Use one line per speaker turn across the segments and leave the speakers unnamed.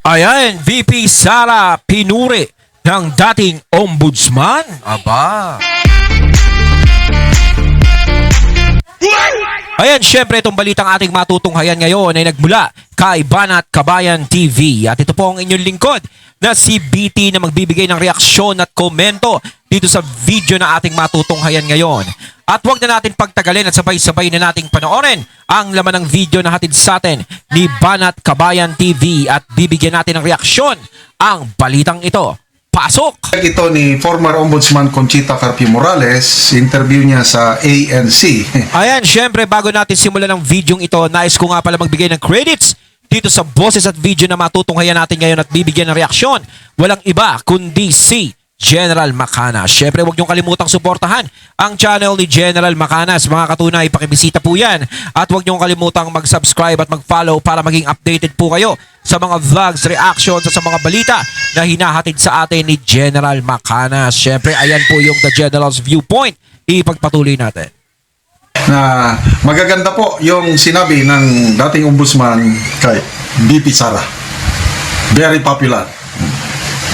Ayan, VP Sara pinuri ng dating ombudsman. Aba. Ayan, syempre itong balitang ating matutunghayan ngayon ay nagmula kay Banat Kabayan TV. At ito po ang inyong lingkod na si BT na magbibigay ng reaksyon at komento dito sa video na ating matutunghayan ngayon. At huwag na natin pagtagalin at sabay-sabay na nating panoorin ang laman ng video na hatid sa atin ni Banat Kabayan TV at bibigyan natin ng reaksyon ang balitang ito. Pasok!
Ito ni former Ombudsman Conchita Carpio Morales, interview niya sa ANC.
Ayan, syempre bago natin simulan ang videong ito, nais ko nga pala magbigay ng credits dito sa boses at video na matutunghayan natin ngayon at bibigyan ng reaksyon. Walang iba kundi si General Macanas. Syempre huwag niyong kalimutang suportahan ang channel ni General Macanas. Mga katunay, pakibisita po yan. At huwag niyong kalimutang mag-subscribe at mag-follow para maging updated po kayo sa mga vlogs, reactions at sa mga balita na hinahatid sa atin ni General Macanas. Syempre, ayan po yung The General's Viewpoint. Ipagpatuloy natin.
Na magaganda po yung sinabi ng dating ombudsman kay VP Sara. Very popular.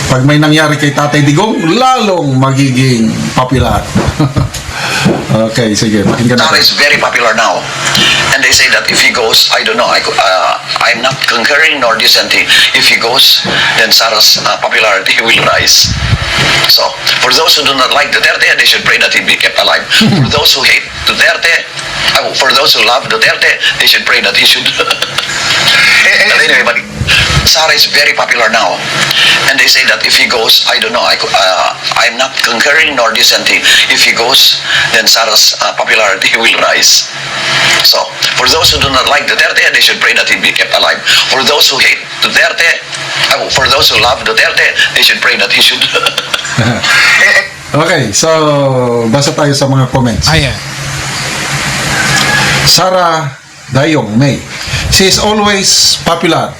Pag may nangyari kay Tatay Digong, lalong magiging popular. Okay, sige, pakinggan
Sara
natin.
is very popular now. And they say that if he goes, I don't know, I'm not concurring nor dissenting. If he goes, then Sara's popularity will rise. So, for those who do not like Duterte, they should pray that he be kept alive. For those who hate Duterte, for those who love Duterte, they should pray that he should. But anyway, but Sara is very popular now. And they say that if he goes, I don't know, I'm not concurring nor dissenting. If he goes, then Sara's popularity will rise. So, for those who do not like Duterte, they should pray that he be kept alive. For those who hate Duterte, for those who love Duterte, they should pray that he should.
Okay, so basa tayo sa mga comments.
Ayan.
Sara Dayong May. She is always popular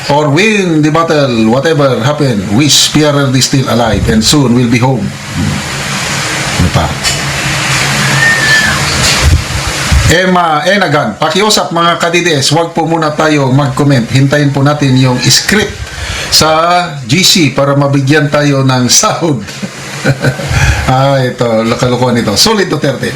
or win the battle, whatever happen. Wish PRRD still alive and soon will be home. Ano pa? Emma Enagan, pakiusap mga kadides, wag po muna tayo mag-comment. Hintayin po natin yung script sa GC para mabigyan tayo ng sahod. Ito, kalokohan ito. Solid Duterte.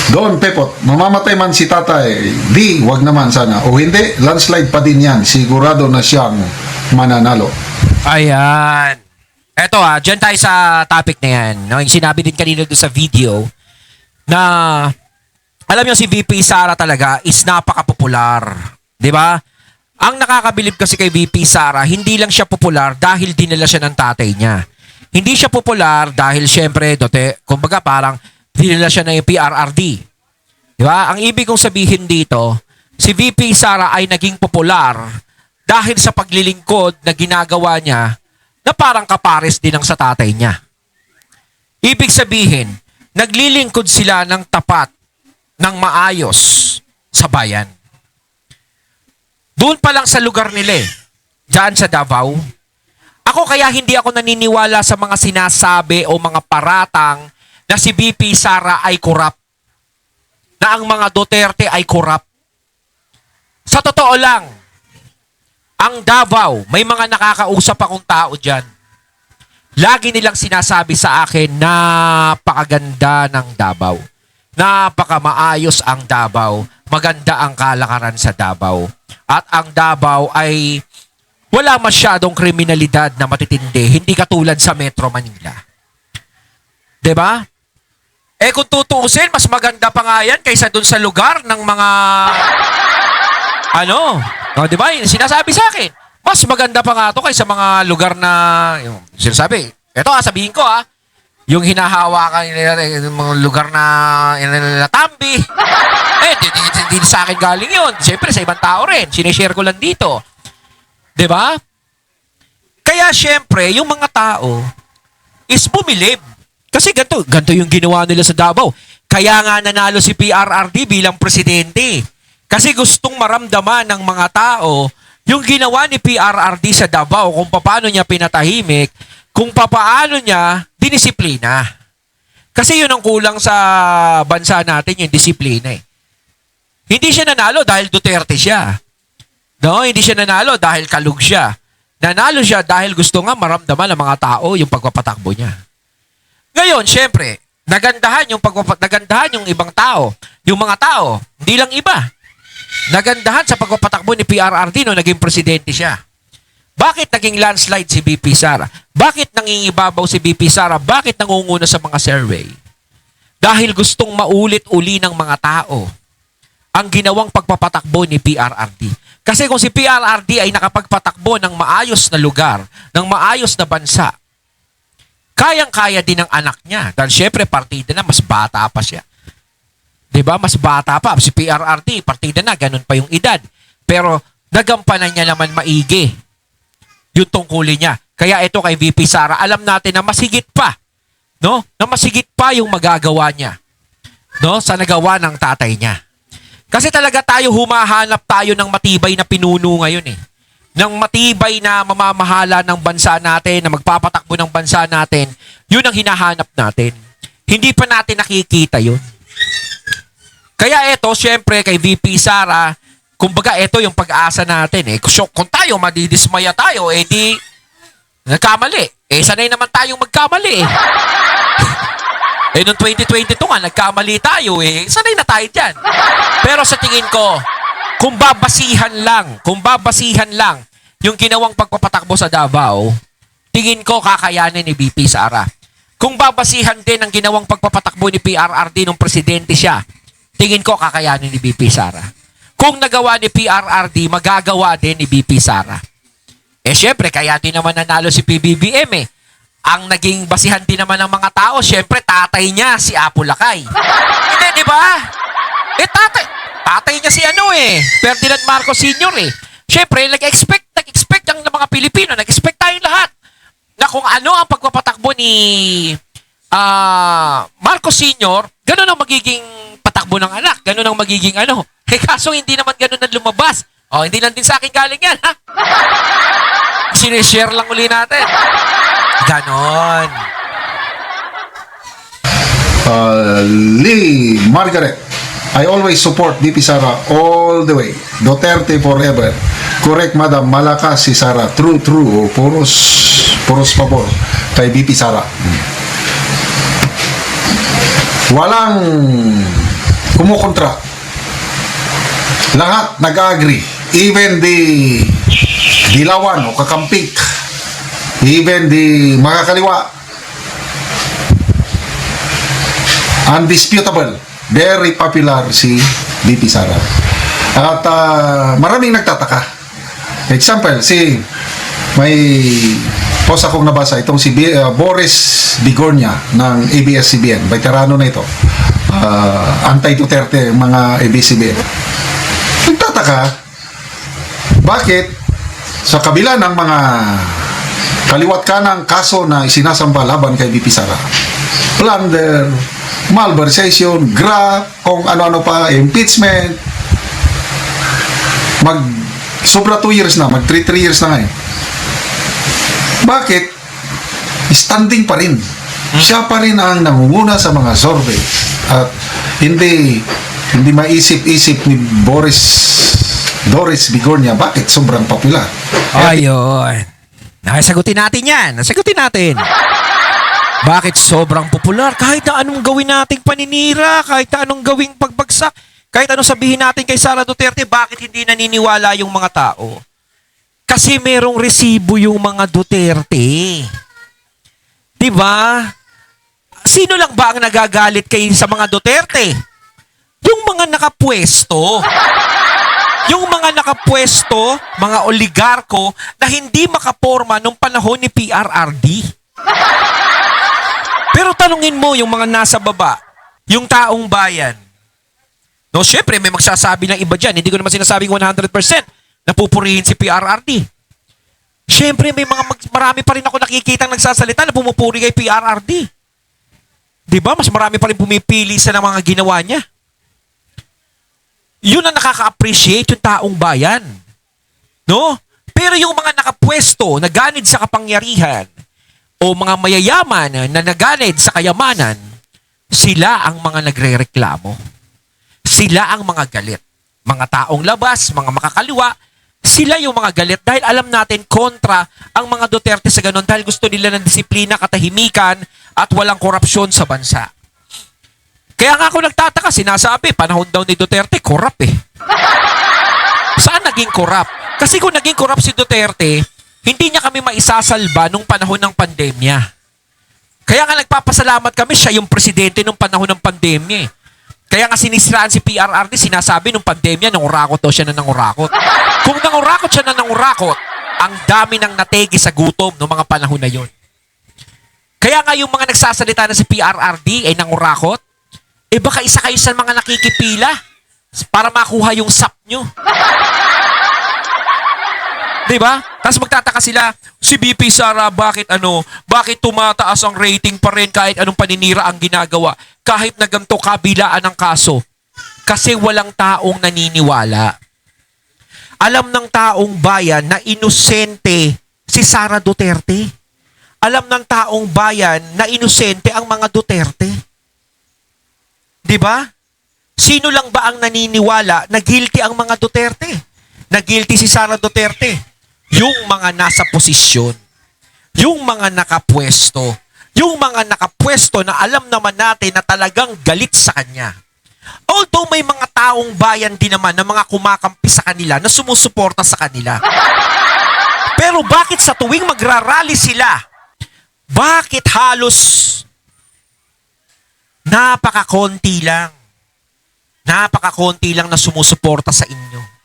Don Pepot, mamamatay man si tatay, di, wag naman sana. O hindi, landslide pa din yan. Sigurado na siyang mananalo.
Ayan. Eto dyan tayo sa topic na yan. No? Yung sinabi din kanina doon sa video na alam nyo si VP Sara talaga is napaka-popular. Diba? Ang nakakabilib kasi kay VP Sara, hindi lang siya popular dahil dinala siya ng tatay niya. Hindi siya popular dahil syempre, kumbaga parang dinala siya ng PRRD. Diba? Ang ibig kong sabihin dito, si VP Sara ay naging popular dahil sa paglilingkod na ginagawa niya na parang kapares din ang sa tatay niya. Ibig sabihin, naglilingkod sila ng tapat, ng maayos sa bayan. Doon pa lang sa lugar nila dyan sa Davao. Ako kaya hindi ako naniniwala sa mga sinasabi o mga paratang na si VP Sara ay korap. Na ang mga Duterte ay korap. Sa totoo lang, ang Davao, may mga nakakausap akong tao dyan. Lagi nilang sinasabi sa akin, napakaganda ng Davao. Napakamaayos ang Davao. Maganda ang kalakaran sa Davao. At ang Davao ay wala masyadong kriminalidad na matitindi. Hindi katulad sa Metro Manila. 'Di ba? Eh kung tutuusin, mas maganda pa nga yan kaysa dun sa lugar ng mga di ba? Sinasabi sa akin, mas maganda pa nga to kaysa mga lugar na yung sinasabi. Ito sabihin ko yung hinahawakan nila yung mga lugar na Tambi. Hindi sa akin galing yun. Siyempre sa ibang tao rin. Sinishare ko lang dito. 'Di ba? Kaya siyempre, yung mga tao is bumilib. Kasi ganito yung ginawa nila sa Davao. Kaya nga nanalo si PRRD bilang presidente. Kasi gustong maramdaman ng mga tao yung ginawa ni PRRD sa Davao kung paano niya pinatahimik, kung paano niya dinisiplina. Kasi yun ang kulang sa bansa natin, yung disiplina Hindi siya nanalo dahil Duterte siya. No, hindi siya nanalo dahil kalug siya. Nanalo siya dahil gusto nga maramdaman ng mga tao yung pagpapatakbo niya. Ngayon, syempre, nagandahan yung ibang tao. Yung mga tao, hindi lang iba. Nagandahan sa pagpapatakbo ni PRRD nung naging presidente siya. Bakit naging landslide si BP Sara? Bakit nangingibabaw si BP Sara? Bakit nangunguna sa mga survey? Dahil gustong maulit-uli ng mga tao ang ginawang pagpapatakbo ni PRRD. Kasi kung si PRRD ay nakapagpatakbo ng maayos na lugar, ng maayos na bansa, kayang-kaya din ng anak niya. Dahil syempre, partida na, mas bata pa siya. Diba? Mas bata pa. Si PRRD, partida na, ganun pa yung edad. Pero nagampanan niya naman maigi yung tungkulin niya. Kaya ito kay VP Sara, alam natin na masigit pa. No? Na masigit pa yung magagawa niya. No? Sa nagawa ng tatay niya. Kasi talaga humahanap tayo ng matibay na pinuno ngayon eh. Ng matibay na mamamahala ng bansa natin, na magpapatakbo ng bansa natin, yun ang hinahanap natin. Hindi pa natin nakikita yun. Kaya ito, syempre, kay VP Sara, kumbaga ito yung pag-asa natin eh. So, kung tayo madidismaya tayo, eh di nagkamali. Eh, sanay naman tayong magkamali eh. Eh, noong 2022 nga, nagkamali tayo eh. Sanay na tayo dyan. Pero sa tingin ko, kung babasihan lang yung ginawang pagpapatakbo sa Davao, tingin ko kakayanin ni BP Sara. Kung babasihan din ang ginawang pagpapatakbo ni PRRD nung presidente siya, tingin ko kakayanin ni BP Sara. Kung nagawa ni PRRD, magagawa din ni BP Sara. Eh syempre, kaya din naman nanalo si PBBM eh. Ang naging basihan din naman ng mga tao, syempre, tatay niya, si Apo Lakay. Hindi, di ba? Eh, tatay niya si Ferdinand Marcos Sr. eh. Syempre, nag-expect ang mga Pilipino, nag-expect tayong lahat na kung ano ang pagpapatakbo ni Marcos Sr., ganun ang magiging patakbo ng anak, ganun ang magiging Eh, kaso hindi naman ganun ang lumabas. Oh, hindi lang din sa akin galing yan, ha? Sinishare lang uli natin. Ganon.
Lee Margaret, I always support VP Sara all the way. Duterte forever. Correct, madam. Malakas si Sara. True. O, puros pabor kay VP Sara. Walang kumukontra. Lahat nag-agree. Even the dilawan o kakampik. Even the makakaliwa. Undisputable. Very popular si VP Sara. At maraming nagtataka. Example, may post akong nabasa itong si Boris Bigornia ng ABS-CBN. Veterano na ito. Anti-Duterte mga ABS-CBN. Nagtataka, bakit sa kabila ng mga kaliwat kanang kaso na isinasamba laban kay VP Sara, plunder, malversation, graft, kung ano-ano pa, impeachment, sobra 2 years na, 3 years na ngayon. Bakit? Standing pa rin. Siya pa rin ang nangunguna sa mga survey. At hindi maisip-isip ni Doris Bigornia, bakit sobrang popular?
Ayun. Nasagutin natin yan. Bakit sobrang popular? Kahit na anong gawin nating paninira, kahit na anong gawing pagbagsak, kahit anong sabihin natin kay Sara Duterte, bakit hindi naniniwala yung mga tao? Kasi merong resibo yung mga Duterte. Diba? Sino lang ba ang nagagalit kay sa mga Duterte? Yung mga nakapwesto. Yung mga nakapwesto, mga oligarko na hindi makaporma nung panahon ni PRRD. Pero tanungin mo yung mga nasa baba, yung taong bayan. No, syempre may magsasabi ng iba dyan. Hindi ko naman sinasabing 100% na pupurihin si PRRD. Syempre marami pa rin ako nakikita nagsasalita na pumupuri kay PRRD. Diba? Mas marami pa rin pumipili sa mga ginawa niya. Yun ang nakaka-appreciate yung taong bayan. No? Pero yung mga nakapwesto, naganid sa kapangyarihan, o mga mayayaman na naganid sa kayamanan, sila ang mga nagre-reklamo. Sila ang mga galit. Mga taong labas, mga makakaliwa, Sila yung mga galit dahil alam natin kontra ang mga Duterte sa ganun dahil gusto nila ng disiplina, katahimikan at walang korupsyon sa bansa. Kaya nga ako nagtataka, sinasabi, panahon daw ni Duterte, korap eh. Saan naging korap? Kasi kung naging korap si Duterte, hindi niya kami maisasalba nung panahon ng pandemya. Kaya nga nagpapasalamat kami, siya yung presidente nung panahon ng pandemya eh. Kaya nga sinisiraan si PRRD, sinasabi nung pandemya, nangurakot daw siya na nangurakot. Kung nangurakot siya na nangurakot, ang dami ng nategi sa gutom noong mga panahon na yon. Kaya nga yung mga nagsasalita na si PRRD ay nangurakot, eh baka isa kayo sa mga nakikipila para makuha yung sap nyo. Diba? Tapos magtataka sila, si BP Sara, bakit tumataas ang rating pa rin kahit anong paninira ang ginagawa? Kahit na ganito kabilaan ng kaso. Kasi walang taong naniniwala. Alam ng taong bayan na inosente si Sara Duterte. Alam ng taong bayan na inosente ang mga Duterte. Diba? Sino lang ba ang naniniwala na guilty ang mga Duterte? Na guilty si Sara Duterte? Yung mga nasa posisyon, yung mga nakapwesto, yung mga nakapwesto na alam naman natin na talagang galit sa kanya. Although may mga taong bayan din naman na mga kumakampi sa kanila na sumusuporta sa kanila. Pero bakit sa tuwing magrarally sila, bakit halos napakakonti lang na sumusuporta sa inyo?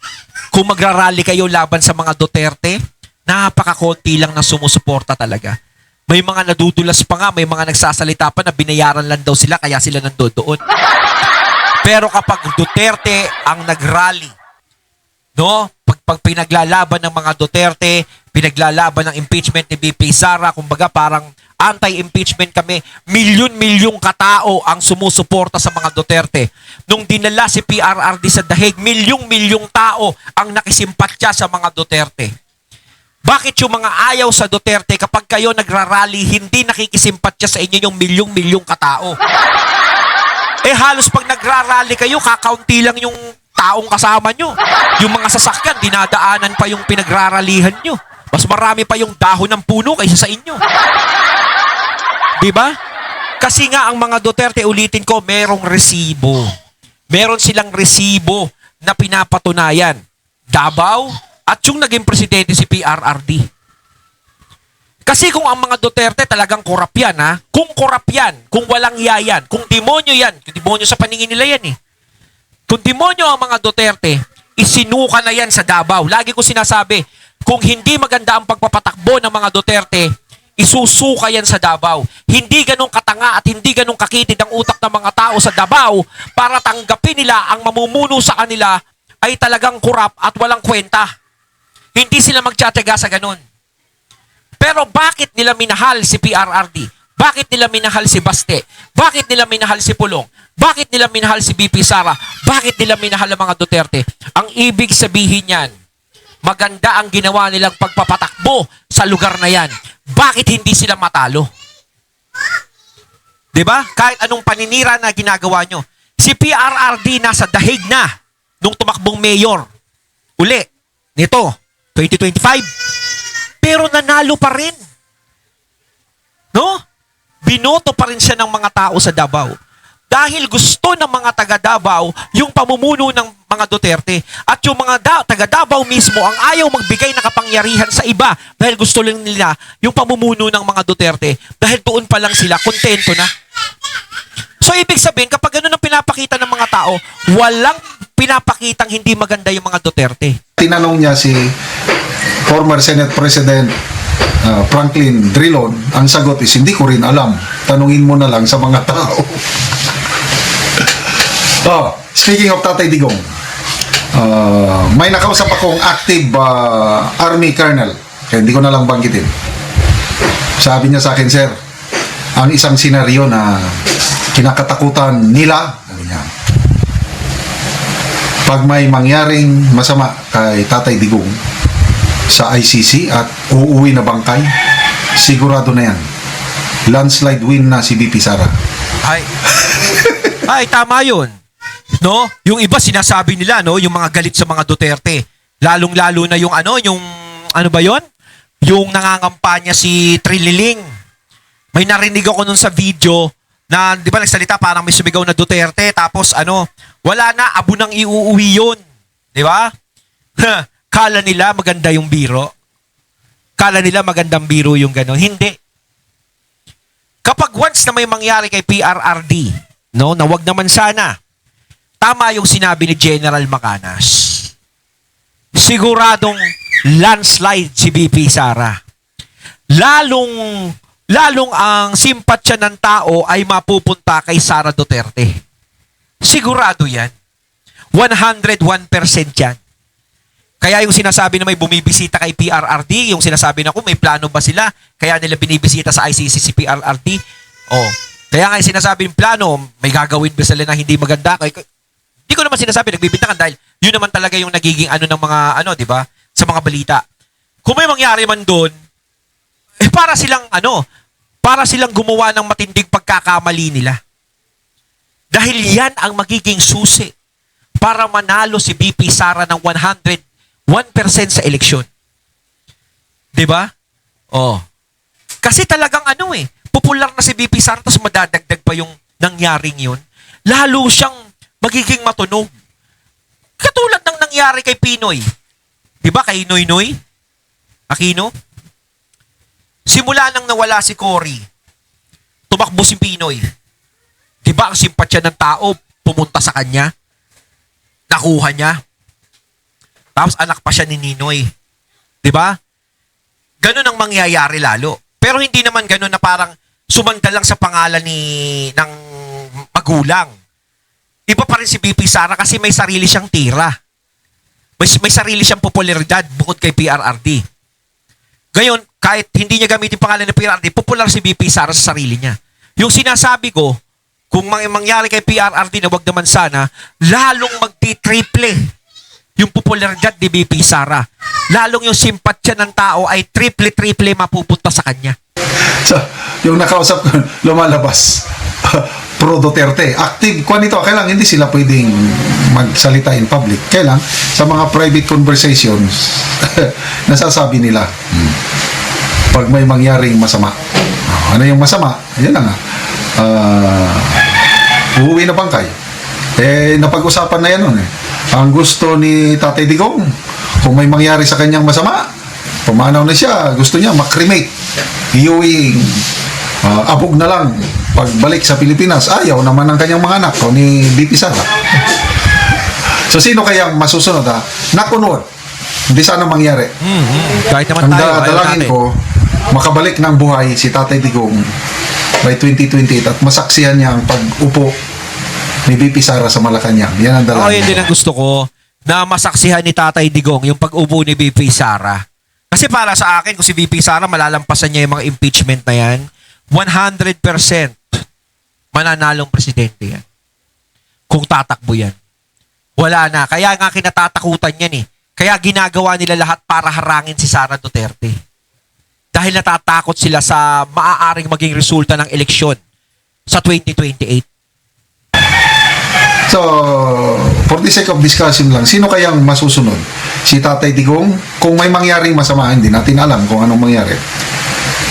Kung magrarally kayo laban sa mga Duterte, napakakonti lang na sumusuporta talaga. May mga nadudulas pa nga, may mga nagsasalita pa na binayaran lang daw sila kaya sila nandoon. Pero kapag Duterte ang nagrally, no? Pag pinaglalaban ng mga Duterte, pinaglalaban ng impeachment ni BP Sara, kumbaga parang anti-impeachment kami, milyon-milyong katao ang sumusuporta sa mga Duterte. Nung dinala si PRRD sa dahig, milyong-milyong tao ang nakisimpatya sa mga Duterte. Bakit yung mga ayaw sa Duterte kapag kayo nagrarally, hindi nakikisimpatya sa inyo yung milyong-milyong katao? Eh halos pag nagrarally kayo, kakaunti lang yung taong kasama nyo. Yung mga sasakyan, dinadaanan pa yung pinagraralihan nyo. Mas marami pa yung dahon ng puno kaysa sa inyo. Diba? Kasi nga ang mga Duterte, ulitin ko, merong resibo. Meron silang resibo na pinapatunayan. Davao at yung naging presidente si PRRD. Kasi kung ang mga Duterte talagang korap yan, ha? Kung korap yan, kung walang yayan, kung demonyo yan, kung demonyo sa paningin nila yan eh. Kung demonyo ang mga Duterte, isinuka na yan sa Davao. Lagi ko sinasabi, kung hindi maganda ang pagpapatakbo ng mga Duterte, isusuka yan sa Davao. Hindi ganun katanga at hindi ganun kakitid ang utak ng mga tao sa Davao para tanggapin nila ang mamumuno sa kanila ay talagang kurap at walang kwenta. Hindi sila magtsatsaga sa ganun. Pero bakit nila minahal si PRRD? Bakit nila minahal si Baste? Bakit nila minahal si Pulong? Bakit nila minahal si BP Sara? Bakit nila minahal ang mga Duterte? Ang ibig sabihin yan, maganda ang ginawa nilang pagpapatakbo sa lugar na yan. Bakit hindi sila matalo? Diba? Kahit anong paninira na ginagawa nyo. Si PRRD nasa dahig na nung tumakbong mayor. Uli, nito, 2025. Pero nanalo pa rin. No? Binoto pa rin siya ng mga tao sa Davao. Dahil gusto ng mga taga Davao yung pamumuno ng mga Duterte. At yung mga taga Davao mismo ang ayaw magbigay ng kapangyarihan sa iba dahil gusto lang nila yung pamumuno ng mga Duterte. Dahil doon pa lang sila, kontento na. So ibig sabihin, kapag ganun ang pinapakita ng mga tao, walang pinapakitang hindi maganda yung mga Duterte.
Tinanong niya si former Senate President Franklin Drilon, ang sagot is, hindi ko rin alam. Tanungin mo na lang sa mga tao. Speaking of Tatay Digong, may nakausap akong active Army Colonel. Kaya hindi ko na lang banggitin. Sabi niya sa akin, sir, ang isang senaryo na kinakatakutan nila, sabi niya, pag may mangyaring masama kay Tatay Digong sa ICC at uuwi na bangkay, sigurado na yan. Landslide win na si BP Sara. Ay,
tama yun. No? Yung iba sinasabi nila, no, yung mga galit sa mga Duterte, Lalong-lalo na yung ano ba yon? Yung nangangampanya si Trililing. May narinig ako nun sa video na, di ba nagsalita parang may sumigaw na Duterte, tapos wala na, abo nang iuuwi yun. Di ba? Kala nila maganda yung biro. Kala nila magandang biro yung gano'n. Hindi. Kapag once na may mangyari kay PRRD, no, na wag naman sana, tama yung sinabi ni General Macanas. Siguradong landslide si BP Sara. Lalong ang simpatsya ng tao ay mapupunta kay Sara Duterte. Sigurado yan. 101% yan. Kaya yung sinasabi na may bumibisita kay PRRD, yung sinasabi na kung may plano ba sila, kaya nila binibisita sa ICC si PRRD. Kaya nga yung sinasabi ng plano, may gagawin ba sila na hindi maganda? Hindi ko naman sinasabi, nagbibintangan dahil yun naman talaga yung nagiging ng mga, di ba, sa mga balita. Kung may mangyari man doon, para silang gumawa ng matinding pagkakamali nila. Dahil yan ang magiging susi para manalo si BP Sara ng 101% sa eleksyon. 'Di ba? Kasi talagang popular na si BP Sara tapos madadagdag pa yung nangyaring yun. Lalo siyang magiging matunog. Katulad ng nangyari kay Pinoy. 'Di ba kay Noynoy Aquino? Simula nang nawala si Cory, tumakbo si Pinoy. 'Di ba ang simpatsya ng tao pumunta sa kanya? Nakuha niya. Tapos anak pa siya ni Ninoy. 'Di ba? Ganun ang mangyayari lalo. Pero hindi naman ganun na parang sumanda lang sa pangalan ng magulang. Iba pa rin si BP Sara kasi may sarili siyang tira. May sarili siyang popularidad bukod kay PRRD. Ngayon, kahit hindi niya gamitin pangalan ng PRRD, popular si BP Sara sa sarili niya. Yung sinasabi ko, kung mangyari kay PRRD na wag naman sana, lalong magti-triple yung popularidad ni BP Sara. Lalong yung simpatsya ng tao ay triple mapupunta sa kanya.
So, yung nakausap ko, lumalabas. Pro Duterte. Active. Kailang hindi sila pwedeng magsalita in public. Kailang sa mga private conversations, nasasabi nila, pag may mangyaring masama. Ano yung masama? Yan na nga. Uuwi na bangkay. Napag-usapan na yan nun eh. Ang gusto ni Tatay Digong, kung may mangyari sa kanyang masama, pumanaw na siya, gusto niya makremate. Iuwing abog na lang pagbalik sa Pilipinas. Ayaw naman ng kanyang mga anak o ni BP Sara. So sino kayang masusunod nakunod? Hindi sana mangyari.
Kahit naman
Ang
tayo,
dalangin ko, makabalik ng buhay si Tatay Digong by 2028 at masaksihan niya ang pag-upo ni BP Sara sa Malacanang. Yan ang dalangin.
Yun din ang gusto ko na masaksihan ni Tatay Digong yung pag-upo ni BP Sara. Kasi para sa akin, kung si BP Sara malalampasan niya yung mga impeachment na yan, 100% mananalong presidente yan. Kung tatakbo yan. Wala na. Kaya nga kinatatakutan yan eh. Kaya ginagawa nila lahat para harangin si Sara Duterte. Dahil natatakot sila sa maaaring maging resulta ng eleksyon sa 2028.
So, for the sake of discussion lang, sino kayang masusunod? Si Tatay Digong? Kung may mangyaring masama, hindi natin alam kung anong mangyari.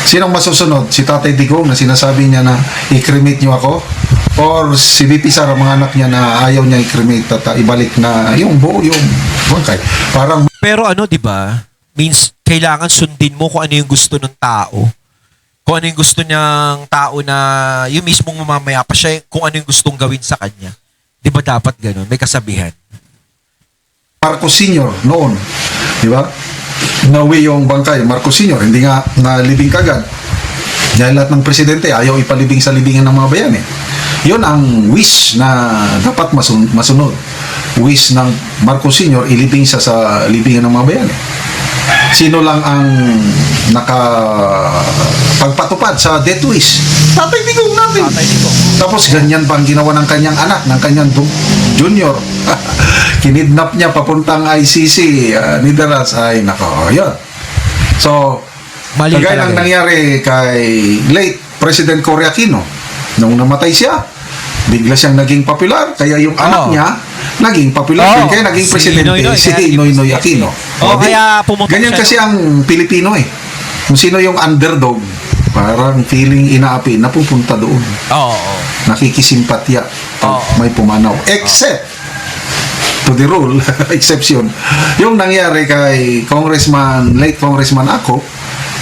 Sinong masusunod? Si Tatay Digong na sinasabi niya na i-cremate niyo ako? Or si BP Sara, mga anak niya na ayaw niya i-cremate at ibalik na yung buo, yung bangkay. Parang...
Pero di ba? Means, kailangan sundin mo kung ano yung gusto ng tao. Kung ano yung gusto niyang tao na yung mismong mamamaya pa siya, kung ano yung gustong gawin sa kanya. Di ba dapat ganun? May kasabihan.
Marcos Sr. noon, di ba? Nauwi yung bangkay, Marcos Sr. Hindi nga nalibing kagad. Dahil lahat ng presidente ayaw ipalibing sa libingan ng mga bayan eh. Yun ang wish na dapat masunod. Wish ng Marcos Sr. ilibing siya sa libingan ng mga bayan eh. Sino lang ang nakapagpatupad sa death wish? Tatay Digong natin.
Tatay Digong.
Tapos ganyan bang ginawa ng kanyang anak, ng kanyang junior? Kinidnap niya papuntang ICC, nidaras, ay nako, yun. So,
Mali
kagaya
talaga
ng nangyari kay late President Cory Aquino, nung namatay siya, bigla siyang naging popular. Kaya yung anak
Oo.
niya, naging popular
Oo.
din. Kaya naging
Si
presidente
Noynoy,
si
kaya naging
Noynoy
presidente.
Aquino.
Oo,
di-
kaya pumunta
ganyan
siya,
kasi
no?
ang Pilipino eh. Kung sino yung underdog, parang feeling inaapi, napupunta doon.
Oo.
Nakikisimpatya pag
Oo.
may pumanaw. Except, to the rule, exception, yung nangyari kay late Congressman ako,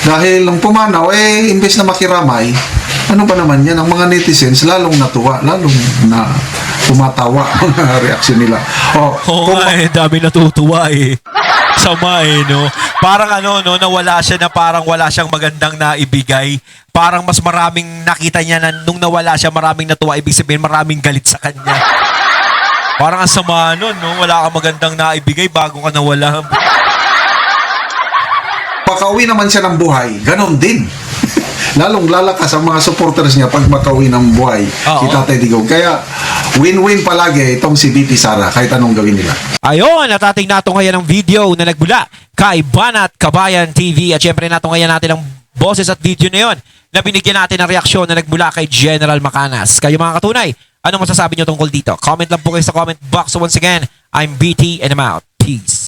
dahil nung pumanaw, imbes na makiramay, ano ba naman yan, ang mga netizens lalong natuwa, lalong na tumatawa ang reaksyon nila.
Oo nga eh, dami natutuwa eh. Sama eh, no? Parang ano, no, nawala siya na parang wala siyang magandang naibigay. Parang mas maraming nakita niya na nung nawala siya, maraming natuwa. Ibig sabihin, maraming galit sa kanya. Parang ang sama nun, no? Wala kang magandang naibigay bago ka nawala.
Makauwi naman siya ng buhay, ganon din. Lalong lalakas ang mga supporters niya pag makauwi ng buhay
Oo.
si Tatay Digong. Kaya win-win palagi itong si BP Sara kahit anong gawin nila.
Ayun, natating nato ngayon ang video na nagbula kay Banat Kabayan TV. At syempre nato ngayon natin ang boses at video na yun na binigyan natin ng reaksyon na nagbula kay General Macanas. Kayo mga katunay, anong masasabi nyo tungkol dito? Comment lang po kayo sa comment box. So once again, I'm BT and I'm out. Peace.